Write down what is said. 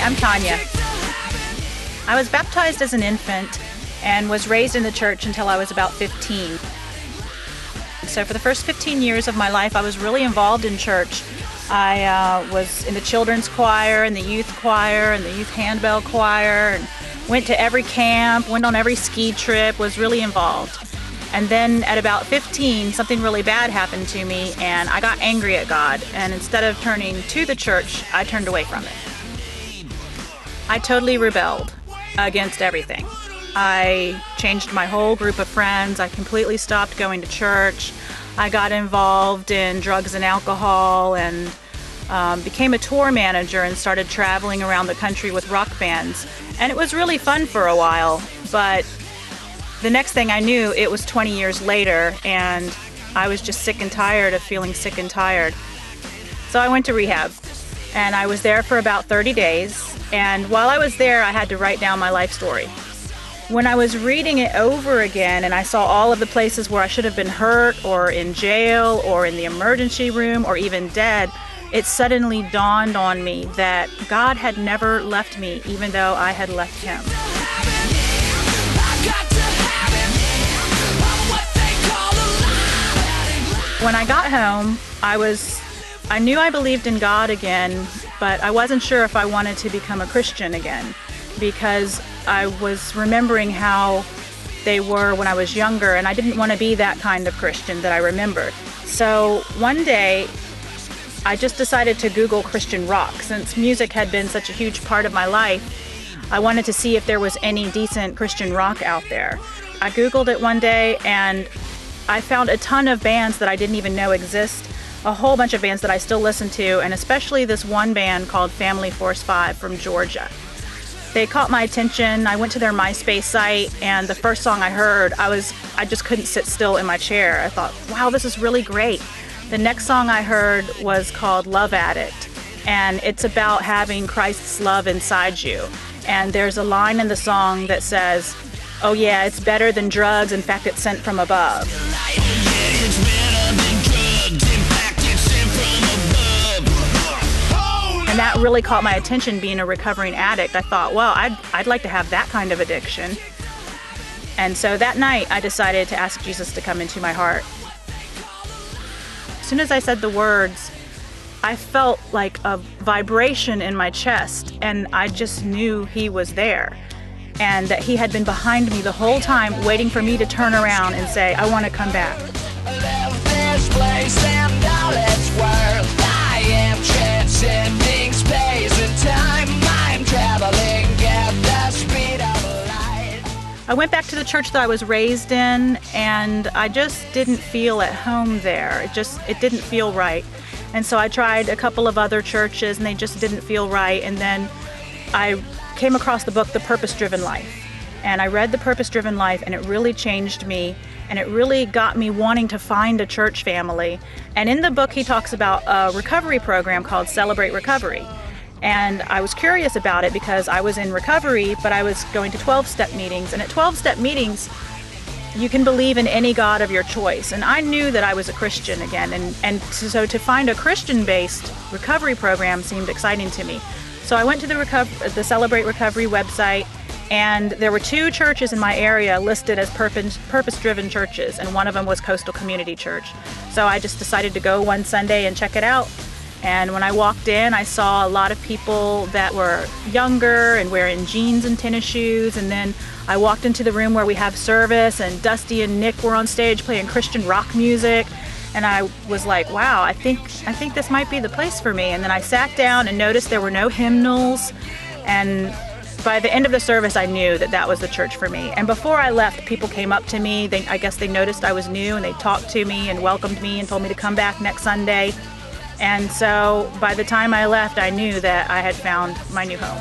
I'm Tanya. I was baptized as an infant and was raised in the church until I was about 15. So for the first 15 years of my life, I was really involved in church. I was in the children's choir and the youth choir and the youth handbell choir, and went to every camp, went on every ski trip, was really involved. And then at about 15, something really bad happened to me, and I got angry at God. And instead of turning to the church, I turned away from it. I totally rebelled against everything. I changed my whole group of friends. I completely stopped going to church. I got involved in drugs and alcohol and became a tour manager and started traveling around the country with rock bands. And it was really fun for a while, but the next thing I knew, it was 20 years later, and I was just sick and tired of feeling sick and tired. So I went to rehab, and I was there for about 30 days. And while I was there, I had to write down my life story. When I was reading it over again and I saw all of the places where I should have been hurt or in jail or in the emergency room or even dead, it suddenly dawned on me that God had never left me, even though I had left Him. When I got home, I knew I believed in God again, but I wasn't sure if I wanted to become a Christian again, because I was remembering how they were when I was younger, and I didn't want to be that kind of Christian that I remembered. So one day, I just decided to Google Christian rock. Since music had been such a huge part of my life, I wanted to see if there was any decent Christian rock out there. I Googled it one day, and I found a ton of bands that I didn't even know exist, a whole bunch of bands that I still listen to, and especially this one band called Family Force 5 from Georgia. They caught my attention. I went to their MySpace site, and the first song I heard, I just couldn't sit still in my chair. I thought, wow, this is really great. The next song I heard was called Love Addict, and it's about having Christ's love inside you. And there's a line in the song that says, oh yeah, it's better than drugs, in fact it's sent from above. And that really caught my attention, being a recovering addict. I thought, well, I'd like to have that kind of addiction. And so that night I decided to ask Jesus to come into my heart. As soon as I said the words, I felt like a vibration in my chest, and I just knew He was there, and that He had been behind me the whole time, waiting for me to turn around and say, I want to come back. I went back to the church that I was raised in, and I just didn't feel at home there. It didn't feel right. And so I tried a couple of other churches, and they just didn't feel right. And then I came across the book, The Purpose-Driven Life. And I read The Purpose-Driven Life, and it really changed me, and it really got me wanting to find a church family. And in the book, he talks about a recovery program called Celebrate Recovery. And I was curious about it because I was in recovery, but I was going to 12-step meetings. And at 12-step meetings, you can believe in any God of your choice. And I knew that I was a Christian again. And so to find a Christian-based recovery program seemed exciting to me. So I went to the Celebrate Recovery website, and there were 2 churches in my area listed as purpose-driven churches, and one of them was Coastal Community Church. So I just decided to go one Sunday and check it out. And when I walked in, I saw a lot of people that were younger and wearing jeans and tennis shoes. And then I walked into the room where we have service, and Dusty and Nick were on stage playing Christian rock music. And I was like, wow, I think this might be the place for me. And then I sat down and noticed there were no hymnals. And by the end of the service, I knew that that was the church for me. And before I left, people came up to me. I guess they noticed I was new, and they talked to me and welcomed me and told me to come back next Sunday. And so by the time I left, I knew that I had found my new home.